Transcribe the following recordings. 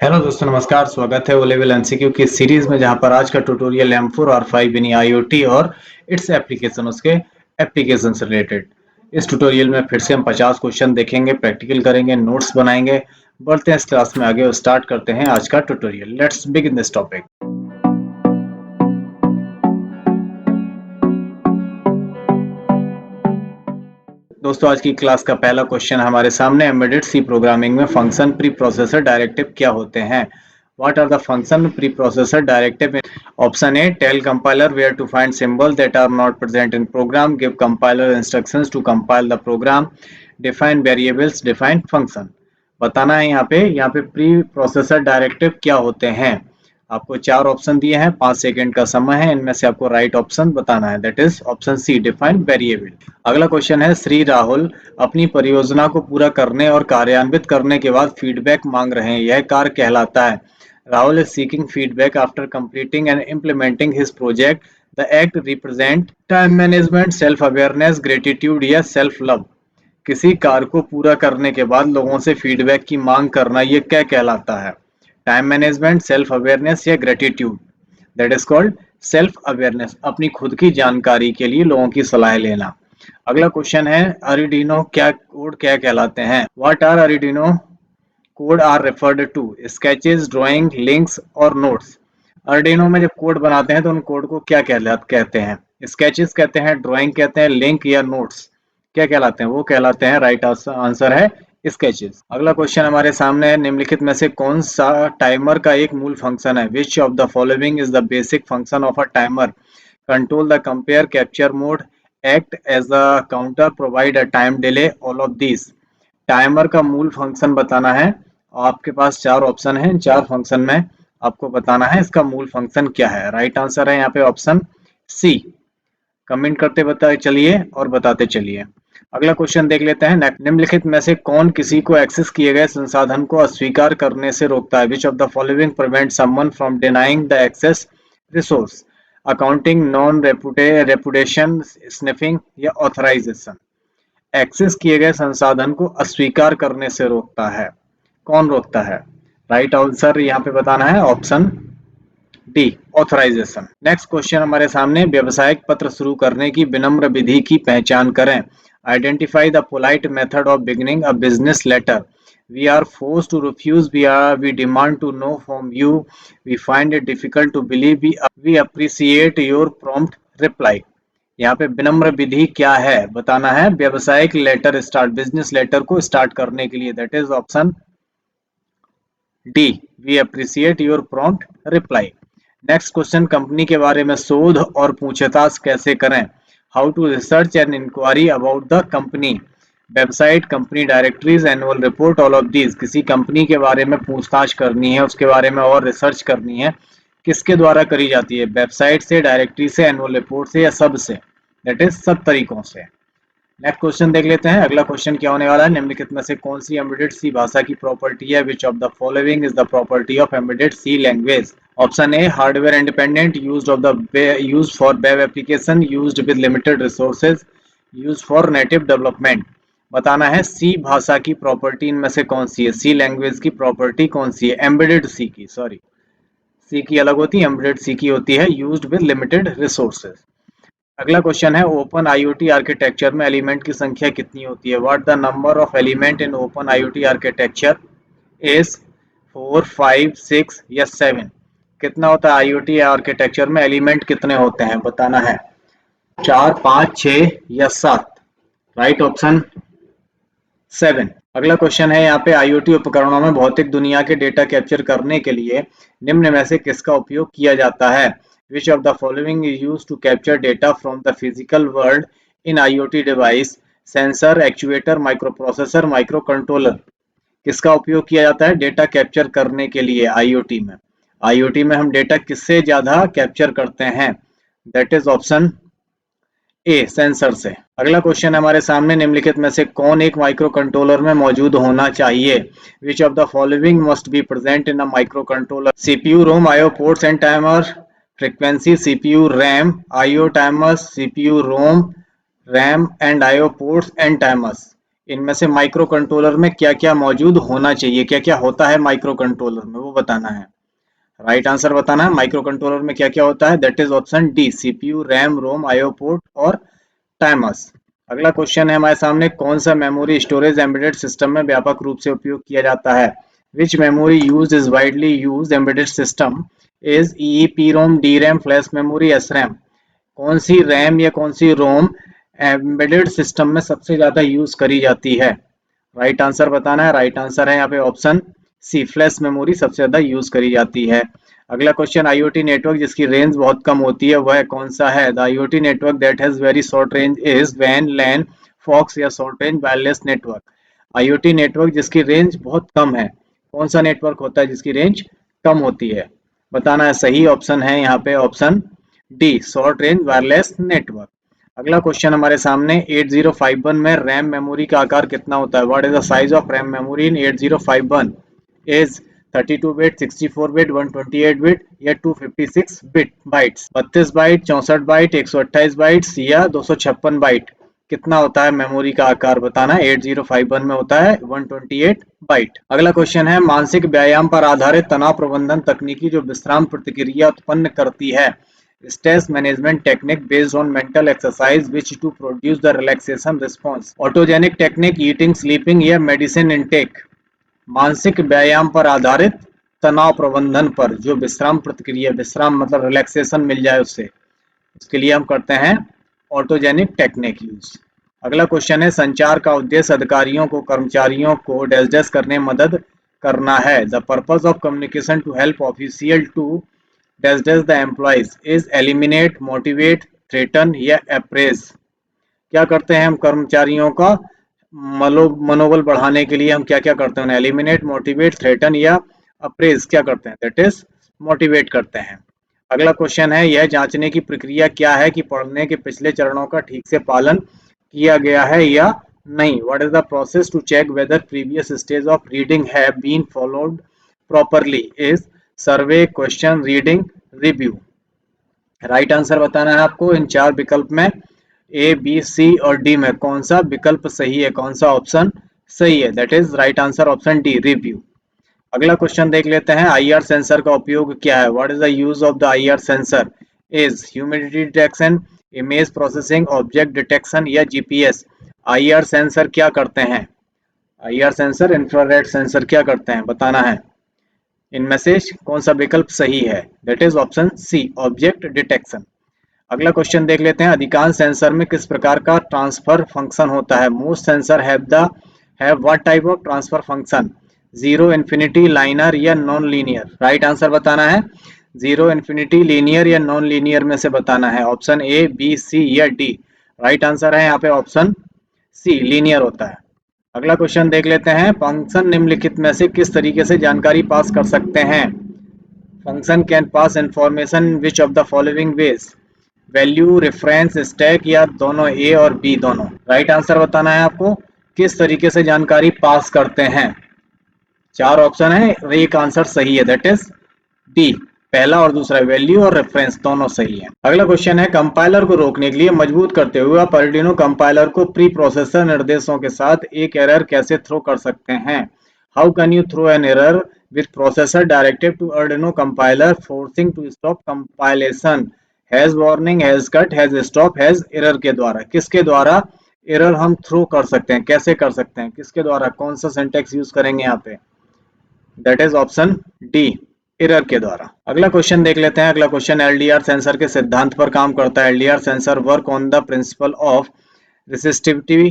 Hello दोस्तों, नमस्कार। स्वागत है ओ लेवल एमसीक्यू की सीरीज में, जहां पर आज का ट्यूटोरियल M4 और 5 यानी आईओटी और इट्स एप्लीकेशन, उसके एप्लीकेशन से रिलेटेड। इस ट्यूटोरियल में फिर से हम 50 क्वेश्चन देखेंगे, प्रैक्टिकल करेंगे, नोट्स बनाएंगे। बढ़ते हैं इस क्लास में आगे और स्टार्ट करते हैं आज का tutorial. Let's begin this topic. दोस्तों, आज की क्लास का पहला क्वेश्चन हमारे सामने, एम्बेडेड सी प्रोग्रामिंग में फंक्शन प्री प्रोसेसर डायरेक्टिव क्या होते हैं? What are the function pre processor directive? Option A, tell compiler where to find symbol that are not present in program, give compiler instructions to compile the program, define variables, define function. बताना है यहाँ पे pre processor directive क्या होते हैं। आपको 4 option दिए हैं, 5 सेकंड का समय है, इनमें से आपको राइट ऑप्शन बताना है, that is option C, define variable. अगला क्वेश्चन है, श्री राहुल अपनी परियोजना को पूरा करने और कार्यान्वित करने के बाद फीडबैक मांग रहे हैं, यह कार्य कहलाता है? Rahul is seeking feedback after completing and implementing his project. The act represent time management, self awareness, gratitude या सेल्फ लव। किसी कार्य को पूरा करने के बाद लोगों से फीडबैक की मांग करना, ये क्या कहलाता है? टाइम मैनेजमेंट, सेल्फ अवेयरनेस या gratitude? That is called self awareness, अपनी खुद की जानकारी के लिए लोगों की सलाह लेना। अगला क्वेश्चन है, अरिडिनो क्या कोड क्या कहलाते हैं? What are Arduino code are referred to? Sketches, drawing, links और नोट्स। अर्डिनो में जब कोड बनाते हैं तो उन कोड को क्या कहते हैं? स्केचेस कहते हैं, ड्राइंग कहते हैं, लिंक या नोट्स क्या कहलाते हैं? वो कहलाते हैं, राइट आंसर है स्केचेस। अगला क्वेश्चन हमारे सामने है, निम्नलिखित में से कौन सा टाइमर का एक मूल फंक्शन है? Which of the following is the basic function of a timer? Control the compare, capture mode, act as a counter, provide a time delay, all of these. Timer का मूल फंक्शन बताना है। आपके पास 4 option हैं, 4 function में आपको बताना है इसका मूल फंक्शन क्या है। राइट आंसर है यहाँ पे ऑप्शन सी। कमेंट करते बताए चलिए और बताते चलिए। अगला क्वेश्चन देख लेते हैं। निम्नलिखित में से कौन किसी को एक्सेस किए गए संसाधन को अस्वीकार करने से रोकता है? Which of the following prevent someone from denying the access resource? Accounting, non repudiation, sniffing या ऑथराइजेशन। एक्सेस किए गए संसाधन को अस्वीकार करने से रोकता है, कौन रोकता है? राइट आंसर यहाँ पे बताना है option D, authorization. Next question हमारे सामने, व्यवसायिक पत्र शुरू करने की विनम्र विधि की पहचान करें। Identify the polite method of beginning a business letter. We are forced to refuse, we demand to know from you, we find it difficult to believe, we appreciate your prompt reply। यहाँ पे विनम्र विधि क्या है बताना है। व्यवसायिक letter start, business letter को start करने के लिए, that is option D, we appreciate your prompt reply. Next question, company के बारे में शोध और पूछताछ कैसे करें? How to research and enquiry about the company? Website, company directories, annual report, all of these. किसी कंपनी के बारे में पूछताछ करनी है, उसके बारे में और रिसर्च करनी है, किसके द्वारा करी जाती है? वेबसाइट से, डायरेक्टरी से, एनुअल रिपोर्ट से या सब से? दैट इज सब तरीकों से। नेक्स्ट क्वेश्चन देख लेते हैं। अगला क्वेश्चन क्या होने वाला है, निम्नलिखित में से कौन सी एम्बेडेड सी भाषा की प्रॉपर्टी है? Which of the following is the property of embedded C language? Option A, hardware independent, used for web application, used with limited resources, used for native development. बताना है सी भाषा की प्रॉपर्टी इनमें से कौन सी है? सी लैंग्वेज की प्रॉपर्टी कौन सी है? एम्बेडेड सी की, सॉरी, सी की अलग होती है, एम्बेडेड सी की होती है यूज्ड विद लिमिटेड रिसोर्सेज। अगला क्वेश्चन है, ओपन आईओटी आर्किटेक्चर में एलिमेंट की संख्या कितनी होती है? What the number of element in open IoT architecture is? 4, 5, 6 या 7? कितना होता है आईओटी आर्किटेक्चर में, एलिमेंट कितने होते हैं बताना है। 4, 5, 6 या 7? Right option 7। अगला क्वेश्चन है यहाँ पे, आईओटी उपकरणों में भौतिक दुनिया के डेटा कैप्चर करने के लिए निम्न में से किसका उपयोग किया जाता है? Which of the following is used to capture data from the physical world in IoT device? Sensor, actuator, microprocessor, microcontroller. किसका उपयोग किया जाता है डेटा कैप्चर करने के लिए आईओटी में? आईओटी में हम डेटा किससे ज्यादा कैप्चर करते हैं? That is option A, sensor से। अगला क्वेश्चन हमारे सामने, निम्नलिखित में से कौन एक माइक्रो कंट्रोलर में मौजूद होना चाहिए? Which of the following must be present in a micro controller? CPU, ROM, IO ports and timer, frequency, CPU, RAM, IO timers, CPU, ROM, RAM and IO ports and timers. इनमें से micro controller में क्या क्या मौजूद होना चाहिए, क्या क्या होता है माइक्रो कंट्रोलर में, वो बताना है। राइट आंसर बताना है माइक्रो कंट्रोलर में क्या क्या होता है। That is option D, CPU, RAM, ROM, IO port और टाइमर्स। अगला क्वेश्चन है हमारे सामने, कौन सा मेमोरी स्टोरेज एम्बेडेड सिस्टम में व्यापक रूप से उपयोग किया जाता है। Which memory use is widely use embedded system is EEPROM, D RAM, flash memory, S RAM. कौन सी रैम या कौन सी रोम एम्बेडेड सिस्टम में सबसे ज्यादा यूज करी जाती है। राइट आंसर बताना है। राइट आंसर है यहाँ पे ऑप्शन सी, फ्लैश मेमोरी सबसे ज्यादा यूज करी जाती है। अगला क्वेश्चन, आईओटी नेटवर्क जिसकी रेंज बहुत कम होती है वह कौन सा है। The IoT network that has very short range is वैन, लैन, फॉक्स या short range wireless network. IoT network जिसकी रेंज बहुत कम है, कौन सा नेटवर्क होता है जिसकी रेंज कम होती है, बताना है। सही ऑप्शन है यहाँ पे option D, short range wireless network. अगला क्वेश्चन हमारे सामने, 8051 में रैम मेमोरी का आकार कितना होता है। What is the size of RAM memory in 8051 is 32 bit, 64 bit, 128 bit या 256 bit bytes. 32 byte, 64 byte, 128 bytes या 256 बाइट। कितना होता है मेमोरी का आकार, बताना है। 8051 में होता है 128 बाइट। अगला क्वेश्चन है, मानसिक व्यायाम पर आधारित तनाव प्रबंधन तकनीकी जो विश्राम प्रतिक्रिया उत्पन्न करती है। Stress management technique based on mental exercise which to produce the relaxation response. Autogenic technique, eating, sleeping या medicine intake। मानसिक व्यायाम पर आधारित तनाव प्रबंधन पर जो विश्राम प्रतिक्रिया, विश्राम मतलब रिलैक्सेशन मिल जाए उससे, उसके लिए हम करते हैं ऑटोजेनिक टेक्निक यूज। अगला क्वेश्चन है, संचार का उद्देश्य अधिकारियों को कर्मचारियों को डैश डैश करने में मदद करना है। The purpose of communication to help official to dash dash the employees is eliminate, motivate, threaten या अप्रेज। क्या करते हैं हम कर्मचारियों का मनोबल बढ़ाने के लिए, हम क्या क्या करते हैं, एलिमिनेट, मोटिवेट, थ्रेटन या अप्रेज क्या करते हैं, दैट इज मोटिवेट करते हैं। अगला क्वेश्चन है, यह जांचने की प्रक्रिया क्या है कि पढ़ने के पिछले चरणों का ठीक से पालन किया गया है या नहीं। What is the process to check whether previous stage of reading have been followed properly is survey, question, reading, review. Right answer बताना है आपको। इन चार विकल्प में ए, बी, सी और डी में कौन सा विकल्प सही है, कौन सा ऑप्शन सही है, that is right answer option D, review. अगला क्वेश्चन देख लेते हैं, आईआर सेंसर का उपयोग क्या है। What is the use of the IR sensor is humidity detection, image processing, object detection या जीपीएस। आईआर सेंसर क्या करते हैं, आईआर सेंसर, इंफ्रारेड सेंसर क्या करते हैं, बताना है। इनमें से कौन सा विकल्प सही है, that is option C, object detection. अगला क्वेश्चन देख लेते हैं, अधिकांश सेंसर में किस प्रकार का ट्रांसफर फंक्शन होता है। Most sensor have what type of transfer function, zero, infinity, liner या नॉन लीनियर। राइट आंसर बताना है। जीरो, इन्फिनिटी, लीनियर या नॉन लीनियर में से बताना है, ऑप्शन ए, बी, सी या डी। राइट आंसर है यहाँ पे ऑप्शन सी, लीनियर होता है। अगला क्वेश्चन देख लेते हैं, फंक्शन निम्नलिखित में से किस तरीके से जानकारी पास कर सकते हैं। Function can pass information which of the following veg, value, reference, stack या दोनों, ए और बी दोनों। राइट आंसर बताना है आपको, किस तरीके से जानकारी पास करते हैं। चार ऑप्शन है, एक आंसर सही है, दैट इज डी, पहला और दूसरा, वैल्यू और रेफरेंस दोनों सही है। अगला क्वेश्चन है, कंपाइलर को रोकने के लिए मजबूत करते हुए आप आर्डिनो कंपाइलर को प्री प्रोसेसर निर्देशों के साथ एक एरर कैसे थ्रो कर सकते हैं। How can you throw an error with processor directive to Arduino compiler forcing to stop compilation, has warning, has cut, has stop, has error के द्वारा। किसके द्वारा एरर हम थ्रो कर सकते हैं, कैसे कर सकते हैं, किसके द्वारा, कौन सा सिंटैक्स यूज करेंगे यहाँ पे, that is option D, error के द्वारा। अगला क्वेश्चन देख लेते हैं। अगला क्वेश्चन, एलडीआर सेंसर के सिद्धांत पर काम करता है। LDR sensor work on the principle of resistivity,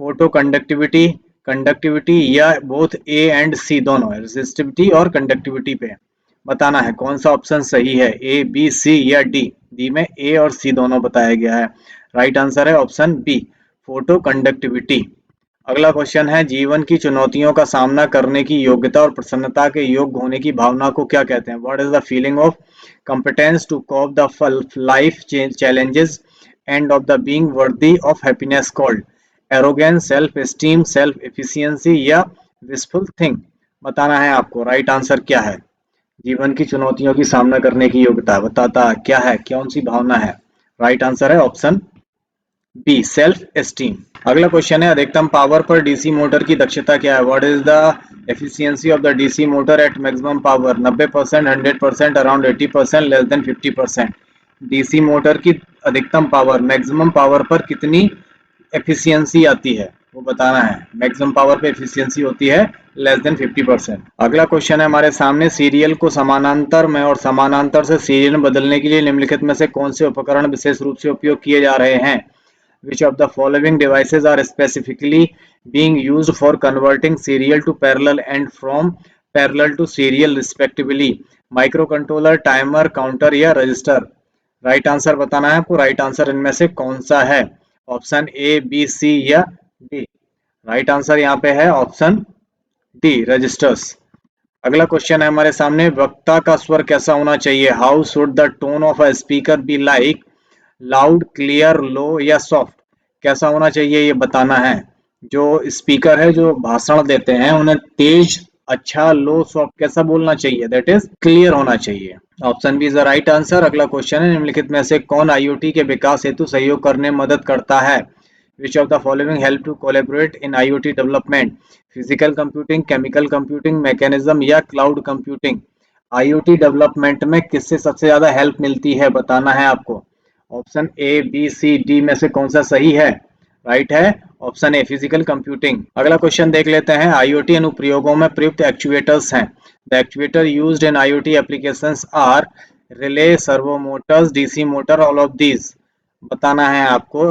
photo conductivity, conductivity या बोथ ए एंड सी दोनों है, रेसिस्टिविटी और कंडक्टिविटी पे बताना है कौन सा ऑप्शन सही है, ए, बी, सी या डी। डी में ए और सी दोनों बताया गया है। राइट आंसर है ऑप्शन बी, फोटो कंडक्टिविटी। अगला क्वेश्चन है, जीवन की चुनौतियों का सामना करने की योग्यता और प्रसन्नता के योग्य होने की भावना को क्या कहते हैं। What is the feeling of competence to cope the life challenges and of the being worthy of happiness called arrogance, self esteem, self efficiency या wishful think। बताना है आपको। राइट आंसर क्या है, जीवन की चुनौतियों की सामना करने की योग्यता बताता क्या है, कौन सी भावना है। राइट आंसर है ऑप्शन बी सेल्फ एस्टीम। अगला क्वेश्चन है अधिकतम पावर पर डीसी मोटर की दक्षता क्या है? What is the efficiency of the DC motor eight maximum power? 90%, 100%, around 80%, less than 50%। DC motor की अधिकतम पावर मैक्सिमम पावर पर कितनी एफिशिएंसी आती है वो बताना है। मैक्सिमम पावर पे एफिशिएंसी होती है लेस देन 50%। अगला क्वेश्चन है हमारे सामने सीरियल को समानांतर में और समानांतर से सीरियल में बदलने के लिए निम्नलिखित में से कौन से उपकरण विशेष रूप से उपयोग किए जा रहे हैं? Which of the following devices are specifically being used for converting serial to parallel and from parallel to serial respectively? Microcontroller, timer, counter या रजिस्टर? राइट आंसर बताना है आपको। राइट आंसर इनमें से कौन सा है? ऑप्शन ए, बी, सी या डी? राइट आंसर यहाँ पे है ऑप्शन डी, रजिस्टर्स। अगला क्वेश्चन है हमारे सामने वक्ता का स्वर कैसा होना चाहिए? How should the tone of a speaker be like? Loud, clear, low या सॉफ्ट? कैसा होना चाहिए ये बताना है। जो स्पीकर है जो भाषण देते हैं उन्हें तेज, अच्छा, लो, सॉफ्ट कैसा बोलना चाहिए? दैट इज क्लियर होना चाहिए। Option B is the right answer. अगला क्वेश्चन है निम्नलिखित में से कौन आईओटी के विकास हेतु सहयोग करने में मदद करता है? Which of the following help to collaborate in IoT development? Physical computing, chemical computing, mechanism या क्लाउड कंप्यूटिंग? IoT डेवलपमेंट में किससे सबसे ज्यादा हेल्प मिलती है बताना है आपको। Option A, B, C, D में से कौन सा सही है? राइट है ऑप्शन ए, फिजिकल कंप्यूटिंग। अगला क्वेश्चन देख लेते हैं। IoT अनुप्रयोगों में प्रयुक्त एक्चुएटर्स हैं। The actuator used in IoT applications are relay, servo motors, DC motor, all of these? बताना है आपको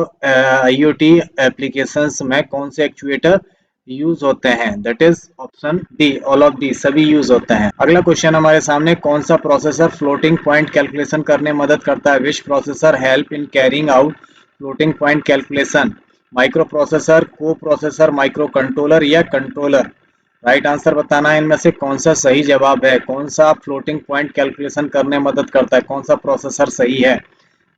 IoT एप्लीकेशंस में कौन से एक्चुएटर यूज होते हैं। That is option D, all of the, सभी यूज होते हैं। अगला क्वेश्चन हमारे सामने कौन सा प्रोसेसर फ्लोटिंग पॉइंट कैलकुलेशन करने में मदद करता है? Which processor help in carrying out floating point calculation? Microprocessor, coprocessor, microcontroller या कंट्रोलर? राइट आंसर बताना है इनमें से कौन सा सही जवाब है। कौन सा फ्लोटिंग पॉइंट कैलकुलेशन करने में मदद करता है? कौन सा प्रोसेसर सही है?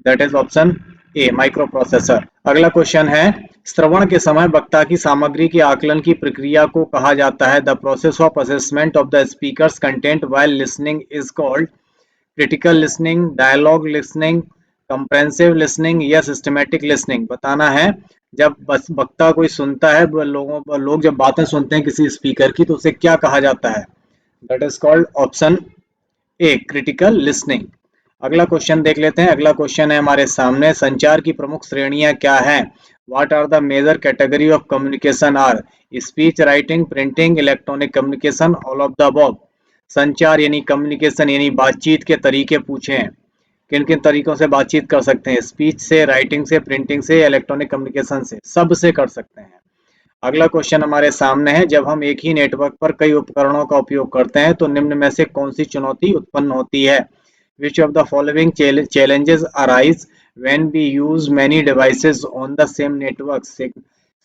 That is option A, micro processor. अगला क्वेश्चन है श्रवण के समय वक्ता की सामग्री के आकलन की प्रक्रिया को कहा जाता है? The process of assessment of the speaker's content while listening is called critical listening, dialogue listening, comprehensive listening या सिस्टमैटिक लिसनिंग? बताना है। जब बस वक्ता कोई सुनता है, लोग जब बातें सुनते हैं किसी स्पीकर की तो उसे क्या कहा जाता है? That is called option A, critical listening. अगला क्वेश्चन देख लेते हैं। अगला क्वेश्चन है हमारे सामने संचार की प्रमुख श्रेणियां क्या हैं? What are the major category of communication are? Speech, writing, printing, electronic communication, all of the above? संचार यानी कम्युनिकेशन यानी बातचीत के तरीके पूछे हैं। किन किन तरीकों से बातचीत कर सकते हैं? स्पीच से, राइटिंग से, प्रिंटिंग से, इलेक्ट्रॉनिक कम्युनिकेशन से? सब से कर सकते हैं। अगला क्वेश्चन हमारे सामने है जब हम एक ही नेटवर्क पर कई उपकरणों का उपयोग करते हैं तो निम्न में से कौन सी चुनौती उत्पन्न होती है? Which of the following challenges arise when we use many devices on the same network?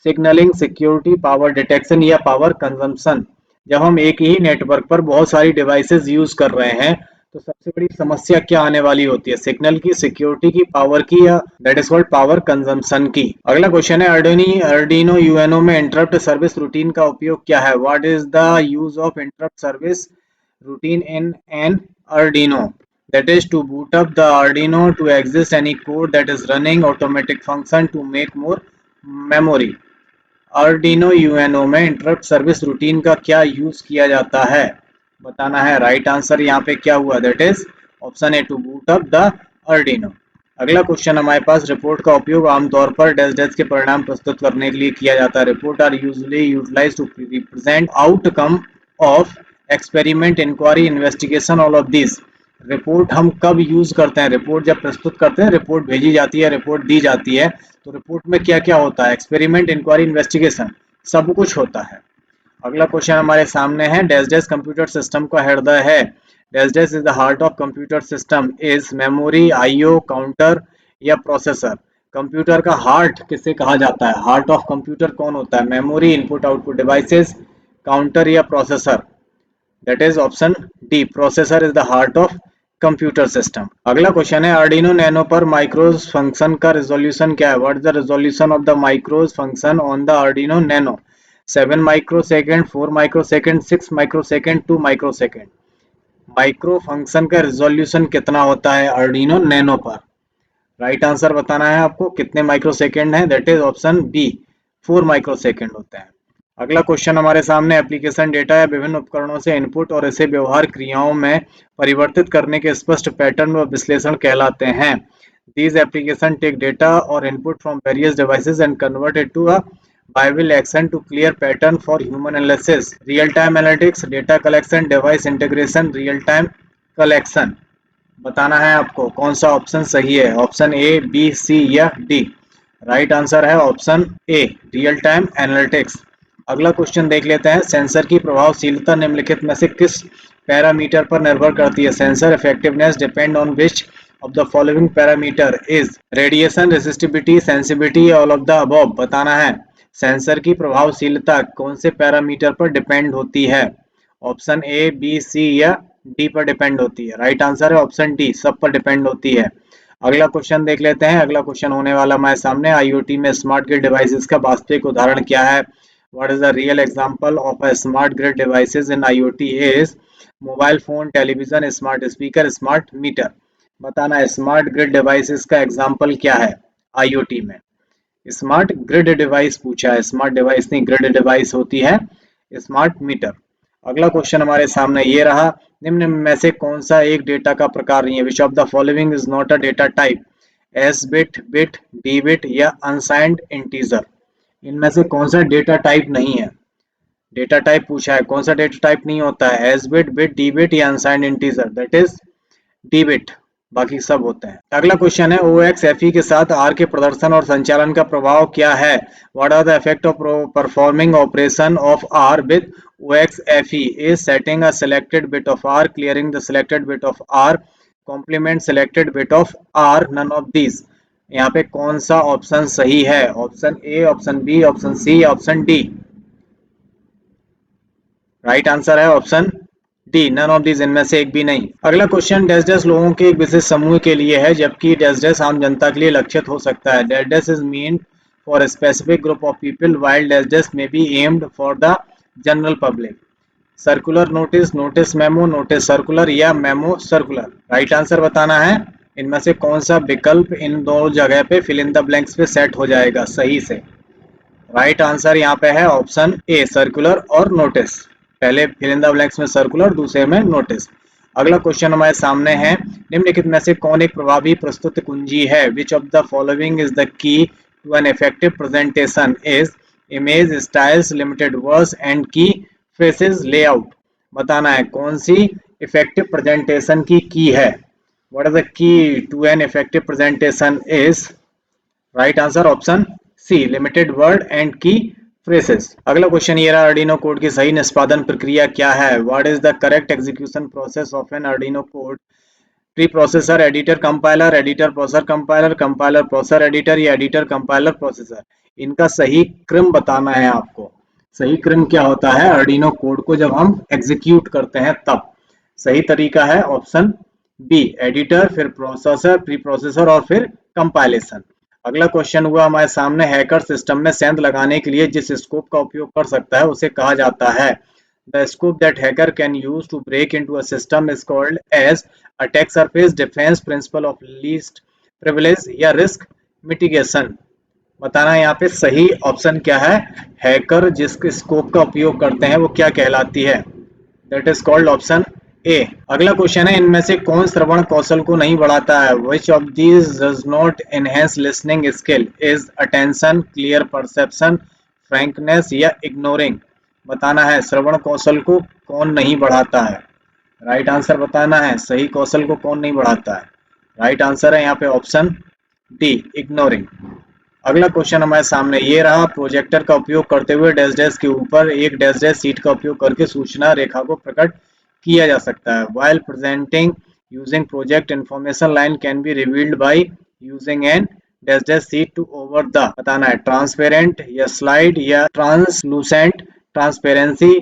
Signaling, security, power detection या power consumption? जब हम एक ही नेटवर्क पर बहुत सारी डिवाइसेस यूज कर रहे हैं तो सबसे बड़ी समस्या क्या आने वाली होती है? सिग्नल की, सिक्योरिटी की, पावर की या that is called power consumption की? अगला क्वेश्चन है अर्डिनो यूएनओ में इंटरप्ट सर्विस रूटीन का उपयोग क्या है? What is the use of interrupt service routine in an Arduino? That is to boot up the Arduino to exist any code that is running automatic function to make more memory. Arduino UNO में interrupt service routine का क्या use किया जाता है? बताना है। Right answer यहाँ पे क्या हुआ? That is option A, to boot up the Arduino। अगला क्वेश्चन हमारे पास रिपोर्ट का उपयोग आमतौर पर डैश डैश के परिणाम प्रस्तुत करने के लिए किया जाता है? Report are usually utilized to represent outcome of experiment, inquiry, investigation, all of this? Report हम कब यूज करते हैं? रिपोर्ट जब प्रस्तुत करते हैं, रिपोर्ट भेजी जाती है, रिपोर्ट दी जाती है, तो रिपोर्ट में क्या क्या होता है? एक्सपेरिमेंट, इंक्वायरी, इन्वेस्टिगेशन, सब कुछ होता है। अगला क्वेश्चन हमारे सामने है डैश डैश कंप्यूटर सिस्टम का हृदय है? Dash dash is the heart of computer system is memory, IO, counter या प्रोसेसर? कंप्यूटर का हार्ट किसे कहा जाता है? हार्ट ऑफ कंप्यूटर कौन होता है? Memory, input output devices, counter या processor? That is option D, processor is the heart of computer system. अगला क्वेश्चन है आर्डिनो नैनो पर माइक्रोज फंक्शन का रिजोल्यूशन क्या है? What is the resolution of the micros function on the Arduino Nano? 7 microsecond, 4 microsecond, 6 microsecond, 2 microsecond? Micro function का resolution कितना होता है आर्डिनो नैनो पर? राइट आंसर बताना है आपको, कितने माइक्रोसेकंड है, that is option B, 4 microsecond होते हैं। अगला क्वेश्चन हमारे सामने, एप्लीकेशन डेटा या विभिन्न उपकरणों से इनपुट और इसे व्यवहार क्रियाओं में परिवर्तित करने के स्पष्ट पैटर्न व विश्लेषण कहलाते हैं। These applications take data or input from various devices and convert it to a viable action to clear pattern for human analysis. Real-time analytics, data collection, device integration, real-time collection. बताना है आपको कौन सा option सही है, option A, B, सी या D. Right answer है option ए, real time analytics. अगला क्वेश्चन देख लेते हैं, सेंसर की प्रभावशीलता निम्नलिखित में से किस पैरामीटर पर निर्भर करती है? Sensor effectiveness depend on which of the following parameter is radiation, resistivity, sensitivity, all of the above. बताना है सेंसर की प्रभावशीलता कौन से पैरामीटर पर डिपेंड होती है? ऑप्शन ए, बी, सी या डी पर डिपेंड होती है। राइट आंसर है ऑप्शन डी, सब पर डिपेंड होती है। अगला क्वेश्चन देख लेते हैं, अगला क्वेश्चन होने वाला हमारे सामने, आईओटी में स्मार्ट ग्रिड डिवाइसेस का वास्तविक उदाहरण क्या है? What is the real example of a smart grid devices in IoT is mobile phone, television, smart speaker, smart meter. बताना है स्मार्ट ग्रिड डिवाइसेस का एग्जांपल क्या है आईओटी में? स्मार्ट ग्रिड डिवाइस पूछा है, स्मार्ट डिवाइस नहीं, ग्रिड डिवाइस होती है स्मार्ट मीटर। अगला क्वेश्चन हमारे सामने ये रहा, निम्न में से कौन सा एक डेटा का प्रकार नहीं है? Which of the following is not a data type? S bit, bit, D bit या अनसाइंड इंटीजर। इनमें से कौन सा डेटा टाइप नहीं है? डेटा टाइप पूछा है, कौन सा डेटा टाइप नहीं होता है? S bit, bit, D bit या unsigned integer, that is D bit, बाकी सब होते हैं। अगला क्वेश्चन है, OXFE के साथ R के प्रदर्शन और संचालन का प्रभाव क्या है? What are the effect of performing operation of R with OXFE is setting a selected bit of R, clearing the selected bit of R, complement selected bit of R, none of these। यहाँ पे कौन सा option सही है? Option A, option B, option C, option D. Right answer है option D, none of these, इनमें से एक भी नहीं। अगला क्वेश्चन, डैश डैश लोगों के एक विशेष समूह के लिए है जबकि डैश डैश आम जनता के लिए लक्षित हो सकता है। Dash dash is mean for a specific group of people while dash dash may be aimed for the general public। Circular notice, notice memo, notice circular या मेमो सर्कुलर। राइट आंसर बताना है, इनमें से कौन सा विकल्प इन दो जगह पे फिल इन द ब्लैंक्स पे सेट हो जाएगा सही से? राइट आंसर यहाँ पे है ऑप्शन ए, सर्कुलर और नोटिस। पहले फिल इन द ब्लैंक्स में सर्कुलर, दूसरे में नोटिस। अगला क्वेश्चन हमारे सामने है, निम्नलिखित में से कौन एक प्रभावी प्रस्तुत कुंजी है? Which of the following is the key to an effective presentation is image, styles, limited words and key phrases, layout. बताना है कौन सी इफेक्टिव प्रेजेंटेशन की है? What is the key to an effective presentation is, right answer option C, limited word and key phrases. अगला question ये रहा, Arduino code की सही निष्पादन प्रक्रिया क्या है? What is the correct execution process of an Arduino code? Preprocessor, editor compiler, editor processor compiler, compiler processor editor या एडिटर कंपाइलर प्रोसेसर। इनका सही क्रम बताना है आपको। सही क्रम क्या होता है आर्डिनो कोड को जब हम एग्जीक्यूट करते हैं तब? सही तरीका है ऑप्शन बी, एडिटर, फिर प्रोसेसर, प्री प्रोसेसर और फिर कंपाइलेशन। अगला क्वेश्चन हुआ हमारे सामने, हैकर सिस्टम में सेंध लगाने के लिए जिस स्कोप का उपयोग कर सकता है उसे कहा जाता है? The scope that hacker can use to break into a system is called as attack surface, defence, principle of least privilege या रिस्क मिटिगेशन। बताना यहाँ पे सही ऑप्शन क्या है? हैकर जिस स्कोप का उपयोग करते हैं वो क्या कहलाती है? That is called option A. अगला क्वेश्चन है, इनमें से कौन श्रवण कौशल को नहीं बढ़ाता है? Which of these does not enhance listening skill? Is attention, clear perception, frankness या इग्नोरिंग। बताना है श्रवण कौशल को कौन नहीं बढ़ाता है? राइट आंसर बताना है, सही कौशल को कौन नहीं बढ़ाता है? राइट आंसर है यहाँ पे ऑप्शन डी, इग्नोरिंग। अगला क्वेश्चन हमारे सामने ये रहा, प्रोजेक्टर का उपयोग करते हुए डैश डैश के ऊपर एक डैश डैश सीट का उपयोग करके सूचना रेखा को प्रकट किया जा सकता है। While presenting using project information line can be revealed by using an dash dash sheet to over the। बताना है ट्रांसपेरेंट या स्लाइड या translucent, transparency,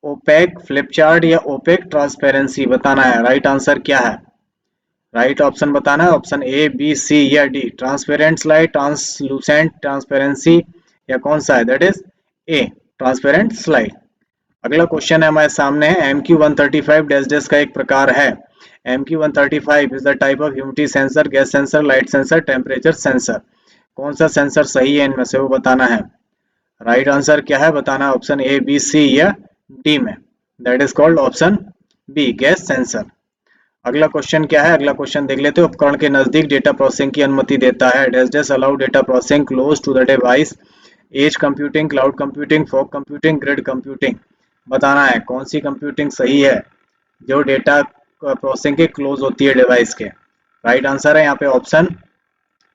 opaque flip chart या ओपेक ट्रांसपेरेंसी। बताना है राइट आंसर क्या है? राइट ऑप्शन बताना है, ऑप्शन ए, बी, सी या D. Transparent slide, translucent, transparency या कौन सा है? That is a, transparent slide. अगला क्वेश्चन है हमारे सामने है, MQ135 डैश डैश का एक प्रकार है। MQ135 is the type of humidity sensor, gas sensor, light sensor, temperature sensor. कौन सा सेंसर सही है इनमें से वो बताना है। राइट आंसर क्या है बताना है, ऑप्शन ए, बी, सी या डी में। That is called option B, gas sensor. अगला क्वेश्चन क्या है, अगला क्वेश्चन देख लेते हो। उपकरण के नजदीक डेटा प्रोसेसिंग की अनुमति देता है। Dash dash allow data processing close to the device. Edge computing, cloud computing, fog computing, grid computing. बताना है कौन सी कंप्यूटिंग सही है जो डेटा प्रोसेसिंग के क्लोज होती है डिवाइस के। राइट आंसर है यहाँ पे ऑप्शन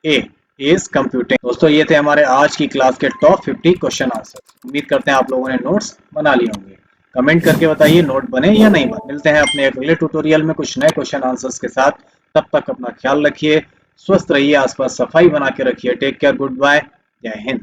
ए, एज कंप्यूटिंग। दोस्तों ये थे हमारे आज की क्लास के टॉप 50 क्वेश्चन आंसर। उम्मीद करते हैं आप लोगों ने नोट्स बना लिए होंगे। कमेंट करके बताइए नोट बने या नहीं बने। मिलते हैं अपने अगले ट्यूटोरियल में कुछ नए क्वेश्चन आंसर्स के साथ। तब तक अपना ख्याल रखिए, स्वस्थ रहिए, आसपास सफाई बना के रखिए। टेक केयर, गुड बाय, जय हिंद।